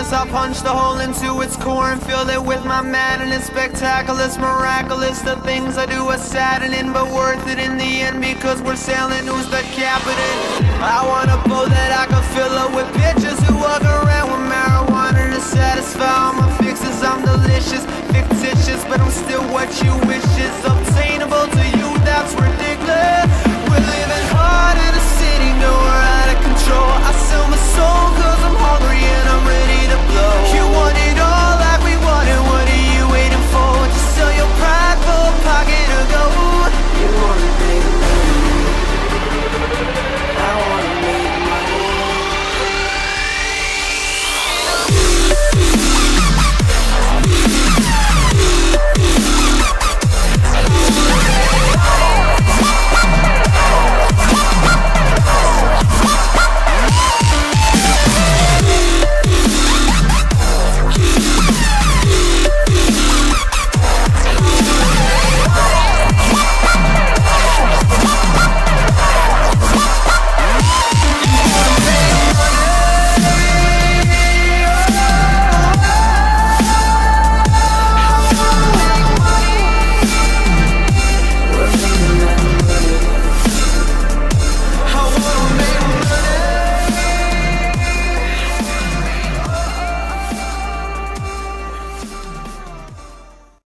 universe, I punched a hole into its core and filled it with my madness. Spectacular, it's miraculous. The things I do are saddening, but worth it in the end because we're sailing. Who's the captain? I want a boat that I can fill up with bitches who walk around with marijuana to satisfy all my fixes. I'm delicious, fictitious, but I'm still what you wish is obtainable to you.